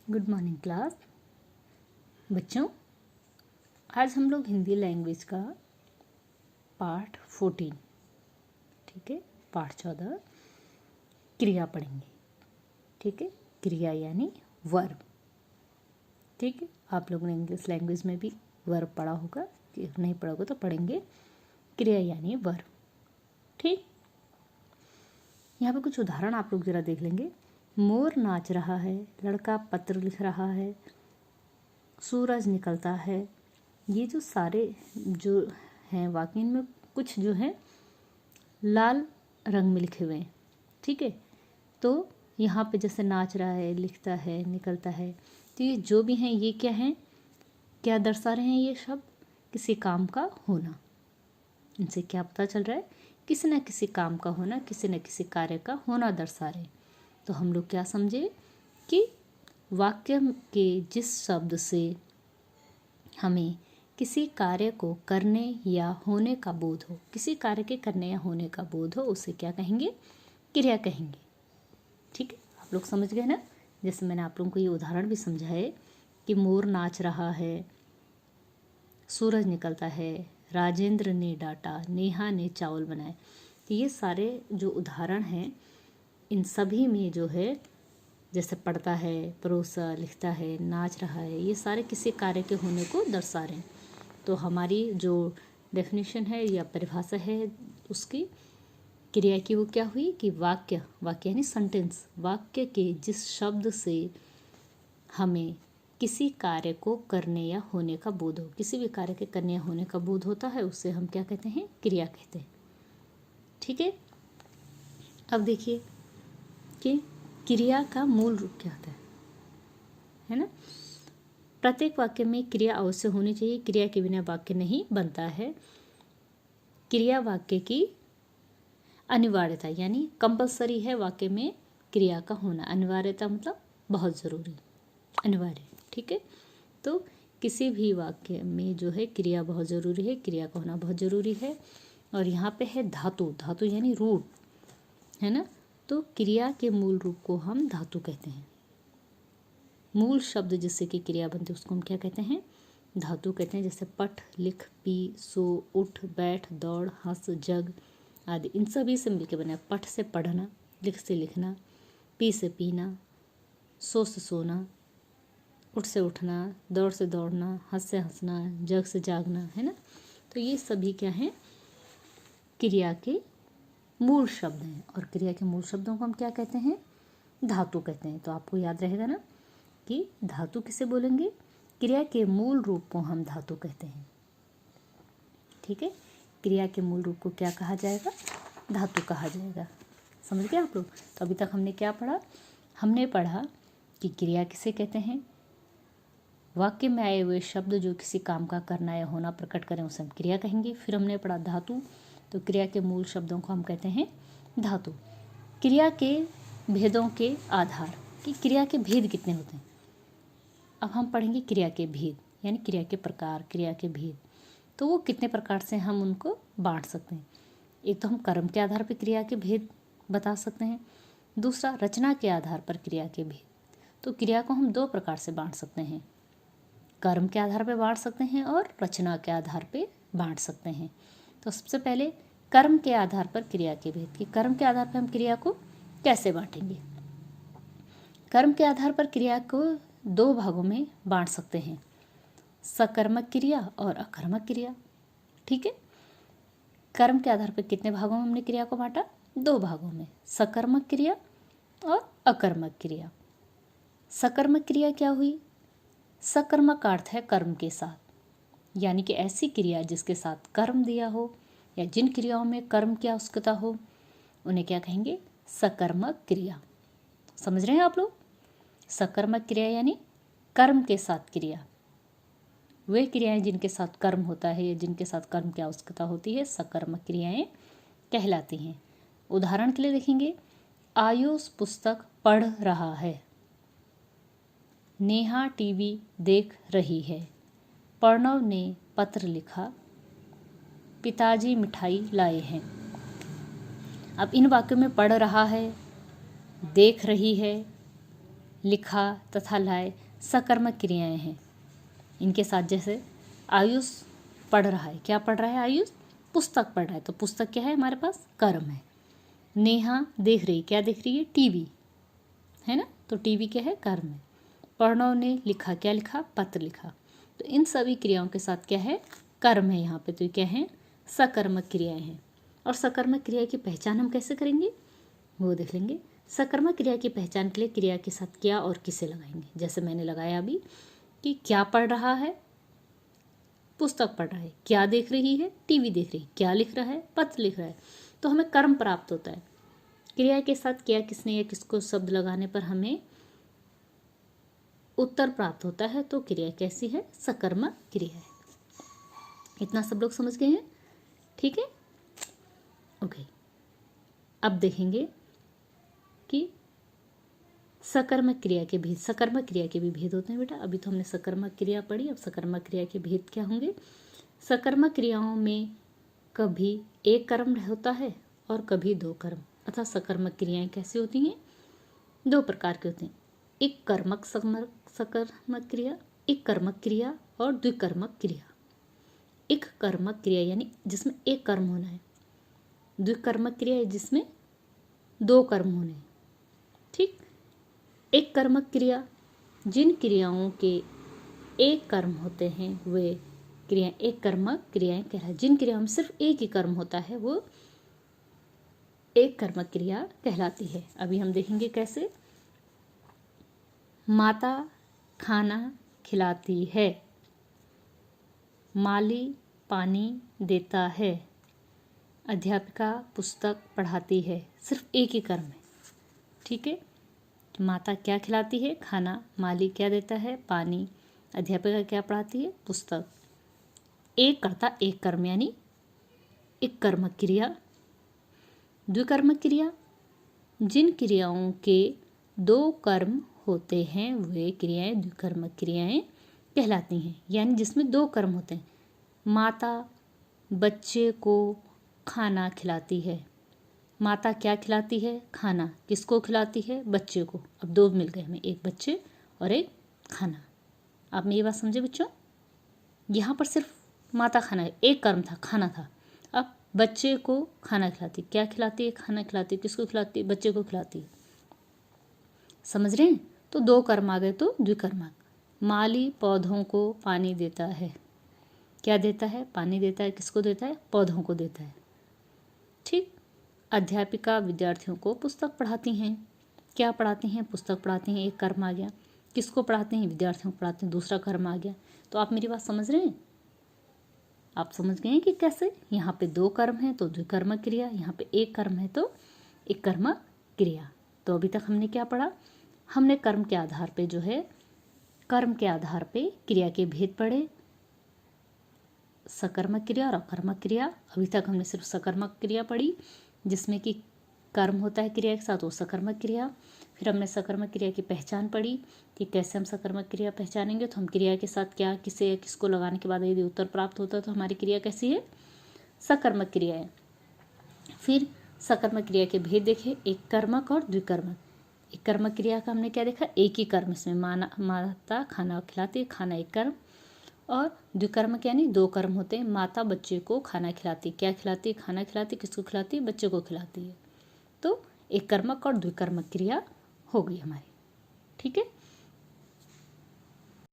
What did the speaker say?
Good morning class. बच्चों, आज हम लोग हिंदी लैंग्वेज का पाठ 14, ठीक है, पाठ 14 क्रिया पढ़ेंगे। ठीक है, क्रिया यानी वर्ब। ठीक है, आप लोगों ने इंग्लिश लैंग्वेज में भी वर्ब पढ़ा होगा, कि नहीं पढ़ा होगा तो पढ़ेंगे। क्रिया यानी वर्ब। ठीक, यहाँ पे कुछ उदाहरण आप लोग जरा देख लेंगे। मोर नाच रहा है, लड़का पत्र लिख रहा है, सूरज निकलता है। ये जो सारे जो हैं वाक्य, इनमें कुछ जो है लाल रंग में लिखे हुए हैं। ठीक है, तो यहाँ पे जैसे नाच रहा है, लिखता है, निकलता है, तो ये जो भी हैं ये क्या हैं, क्या दर्शा रहे हैं ये शब्द? किसी काम का होना। इनसे क्या पता चल रहा है? किसी न किसी काम का होना, किसी न किसी कार्य का होना दर्शा रहे। तो हम लोग क्या समझे कि वाक्य के जिस शब्द से हमें किसी कार्य को करने या होने का बोध हो, किसी कार्य के करने या होने का बोध हो, उसे क्या कहेंगे? क्रिया कहेंगे। ठीक है, आप लोग समझ गए ना? जैसे मैंने आप लोगों को ये उदाहरण भी समझाए कि मोर नाच रहा है, सूरज निकलता है, राजेंद्र ने डांटा, नेहा ने चावल बनाए। तो ये सारे जो उदाहरण हैं, इन सभी में जो है जैसे पढ़ता है, परोसा, लिखता है, नाच रहा है, ये सारे किसी कार्य के होने को दर्शा रहे हैं। तो हमारी जो डेफिनेशन है या परिभाषा है उसकी क्रिया की, वो क्या हुई कि वाक्य यानी सेंटेंस, वाक्य के जिस शब्द से हमें किसी कार्य को करने या होने का बोध हो, किसी भी कार्य के करने या होने का बोध होता है, उससे हम क्या कहते हैं? क्रिया कहते हैं। ठीक है, अब देखिए कि क्रिया का मूल रूप क्या होता है ना? प्रत्येक वाक्य में क्रिया अवश्य होनी चाहिए। क्रिया के बिना वाक्य नहीं बनता है। क्रिया वाक्य की अनिवार्यता यानी कंपलसरी है वाक्य में क्रिया का होना। अनिवार्यता मतलब बहुत ज़रूरी, अनिवार्य। ठीक है, तो किसी भी वाक्य में जो है क्रिया बहुत ज़रूरी है, क्रिया का होना बहुत ज़रूरी है। और यहाँ पे है धातु, धातु यानी रूट, है ना? तो क्रिया के मूल रूप को हम धातु कहते हैं। मूल शब्द जिससे कि क्रिया बनती है उसको हम क्या कहते हैं? धातु कहते हैं। जैसे पठ, लिख, पी, सो, उठ, बैठ, दौड़, हंस, जग आदि, इन सभी से मिलकर बना। पठ से पढ़ना, लिख से लिखना, पी से पीना, सो से सोना, उठ से उठना, दौड़ से दौड़ना, हंस से हंसना, जग से जागना, है ना? तो ये सभी क्या हैं? क्रिया के मूल शब्द हैं। और क्रिया के मूल शब्दों को हम क्या कहते हैं? धातु कहते हैं। तो आपको याद रहेगा ना कि धातु किसे बोलेंगे? क्रिया के मूल रूप को हम धातु कहते हैं। ठीक है, क्रिया के मूल रूप को क्या कहा जाएगा? धातु कहा जाएगा। समझ गए आप लोग? तो अभी तक हमने क्या पढ़ा? हमने पढ़ा कि क्रिया किसे कहते हैं? वाक्य में आए हुए शब्द जो किसी काम का करना या होना प्रकट करें उसे हम क्रिया कहेंगे। फिर हमने पढ़ा धातु। तो क्रिया के मूल शब्दों को हम कहते हैं धातु। क्रिया के भेदों के आधार, कि क्रिया के भेद कितने होते हैं। अब हम पढ़ेंगे क्रिया के भेद यानी क्रिया के प्रकार, क्रिया के भेद। तो वो कितने प्रकार से हम उनको बांट सकते हैं। एक तो हम कर्म के आधार पर क्रिया के भेद बता सकते हैं। दूसरा रचना के आधार पर क्रिया के भेद। तो क्रिया को हम दो प्रकार से बांट सकते हैं। कर्म के आधार पर बांट सकते हैं और रचना के आधार पर बांट सकते हैं। तो सबसे पहले कर्म के आधार पर क्रिया के भेद, कि कर्म के आधार पर हम क्रिया को कैसे बांटेंगे। कर्म के आधार पर क्रिया को दो भागों में बांट सकते हैं, सकर्मक क्रिया और अकर्मक क्रिया। ठीक है, कर्म के आधार पर कितने भागों में हमने क्रिया को बांटा? दो भागों में, सकर्मक क्रिया और अकर्मक क्रिया। सकर्मक क्रिया क्या हुई? सकर्मक का अर्थ है कर्म के साथ, यानी कि ऐसी क्रिया जिसके साथ कर्म दिया हो या जिन क्रियाओं में कर्म की आवश्यकता हो उन्हें क्या कहेंगे? सकर्मक क्रिया। समझ रहे हैं आप लोग? सकर्मक क्रिया यानी कर्म के साथ क्रिया। वे क्रियाएं जिनके साथ कर्म होता है या जिनके साथ कर्म की आवश्यकता होती है सकर्मक क्रियाएं कहलाती हैं। उदाहरण के लिए देखेंगे, आयुष पुस्तक पढ़ रहा है, नेहा टीवी देख रही है, प्रणव ने पत्र लिखा, पिताजी मिठाई लाए हैं। अब इन वाक्यों में पढ़ रहा है, देख रही है, लिखा तथा लाए सकर्मक क्रियाएं हैं। इनके साथ जैसे आयुष पढ़ रहा है, क्या पढ़ रहा है? आयुष पुस्तक पढ़ रहा है, तो पुस्तक क्या है हमारे पास? कर्म है। नेहा देख रही, क्या देख रही है? टीवी, है ना, तो टीवी क्या है? कर्म है। प्रणव ने लिखा, क्या लिखा? पत्र लिखा। तो इन सभी क्रियाओं के साथ क्या है? कर्म है यहाँ पे, तो ये क्या है? सकर्मक क्रियाएं हैं। और सकर्मक क्रिया की पहचान हम कैसे करेंगे वो देख लेंगे। सकर्मक क्रिया की पहचान के लिए क्रिया के साथ क्या और किसे लगाएंगे। जैसे मैंने लगाया अभी कि क्या पढ़ रहा है? पुस्तक पढ़ रहा है। क्या देख रही है? टीवी देख रही है। क्या लिख रहा है? पत्र लिख रहा है। तो हमें कर्म प्राप्त होता है। क्रिया के साथ क्या किसने या किसको शब्द लगाने पर हमें उत्तर प्राप्त होता है, तो क्रिया कैसी है? सकर्मक क्रिया है। इतना सब लोग समझ गए हैं? ठीक है, ओके। अब देखेंगे कि सकर्मक क्रिया के भेद। सकर्मक क्रिया के भी भेद होते हैं बेटा। अभी तो हमने सकर्मक क्रिया पढ़ी, अब सकर्मक क्रिया के भेद क्या होंगे। सकर्मक क्रियाओं में कभी एक कर्म होता है और कभी दो कर्म, अर्थात सकर्मक क्रियाएं कैसी होती हैं? दो प्रकार की होती हैं। एक कर्मक सकर्मक क्रिया, एक कर्मक क्रिया और द्विकर्मक क्रिया। एक कर्मक क्रिया यानी जिसमें एक कर्म होना है। द्विकर्मक क्रिया जिसमें दो कर्म होने हैं। ठीक। एक कर्मक क्रिया, जिन क्रियाओं के एक कर्म होते हैं वे क्रिया एक कर्मक क्रियाएं कहलाती। जिन क्रियाओं में सिर्फ एक ही कर्म होता है वो एक कर्मक क्रिया कहलाती है। अभी हम देखेंगे कैसे। माता खाना खिलाती है, माली पानी देता है, अध्यापिका पुस्तक पढ़ाती है। सिर्फ एक ही कर्म है। ठीक है, माता क्या खिलाती है? खाना। माली क्या देता है? पानी। अध्यापिका क्या पढ़ाती है? पुस्तक। एक कर्ता एक कर्म यानी एक कर्मक क्रिया। द्विकर्मक क्रिया, जिन क्रियाओं के दो कर्म होते हैं वे क्रियाएं द्विकर्मक क्रियाएं कहलाती हैं, यानी जिसमें दो कर्म होते हैं। माता बच्चे को खाना खिलाती है। माता क्या खिलाती है? खाना। किसको खिलाती है? बच्चे को। अब दो मिल गए हमें, एक बच्चे और एक खाना। आप मेरी बात समझे बच्चों? यहाँ पर सिर्फ माता खाना, एक कर्म था, खाना था। अब बच्चे को खाना खिलाती, क्या खिलाती है? खाना खिलाती। किसको खिलाती है? बच्चे को खिलाती है। समझ रहे हैं? तो दो कर्म आ गए, तो द्विकर्मक। माली पौधों को पानी देता है। क्या देता है? पानी देता है। किसको देता है? पौधों को देता है। ठीक। अध्यापिका विद्यार्थियों को पुस्तक पढ़ाती हैं। क्या पढ़ाती हैं? पुस्तक पढ़ाती हैं, एक कर्म आ गया। किसको पढ़ाते हैं? विद्यार्थियों को पढ़ाते हैं, दूसरा कर्म आ गया। तो आप मेरी बात समझ रहे हैं? आप समझ गए हैं कि कैसे यहाँ पे दो कर्म है तो द्विकर्मक क्रिया, यहाँ पे एक कर्म है तो एक कर्मक क्रिया। तो अभी तक हमने क्या पढ़ा? हमने कर्म के आधार पे जो है, कर्म के आधार पे क्रिया के भेद पढ़े। सकर्मक क्रिया और अकर्मक क्रिया। अभी तक हमने सिर्फ सकर्मक क्रिया पढ़ी जिसमें कि कर्म होता है क्रिया के साथ, वो सकर्मक क्रिया। फिर हमने सकर्मक क्रिया की पहचान पढ़ी कि कैसे हम सकर्मक क्रिया पहचानेंगे। तो हम क्रिया के साथ क्या किसे या किसको लगाने के बाद यदि उत्तर प्राप्त होता है तो हमारी क्रिया कैसी है? सकर्मक क्रिया है। फिर सकर्मक क्रिया के भेद देखे, एक कर्मक और द्विकर्मक। एक कर्मक क्रिया का हमने क्या देखा? एक ही कर्म, इसमें माता खाना खिलाती है, खाना एक कर्म। और द्विकर्मक यानी दो कर्म होते हैं। माता बच्चे को खाना खिलाती, क्या खिलाती? खाना खिलाती। किसको खिलाती? बच्चे को खिलाती है। तो एक कर्मक और द्विकर्मक क्रिया हो गई हमारी। ठीक है,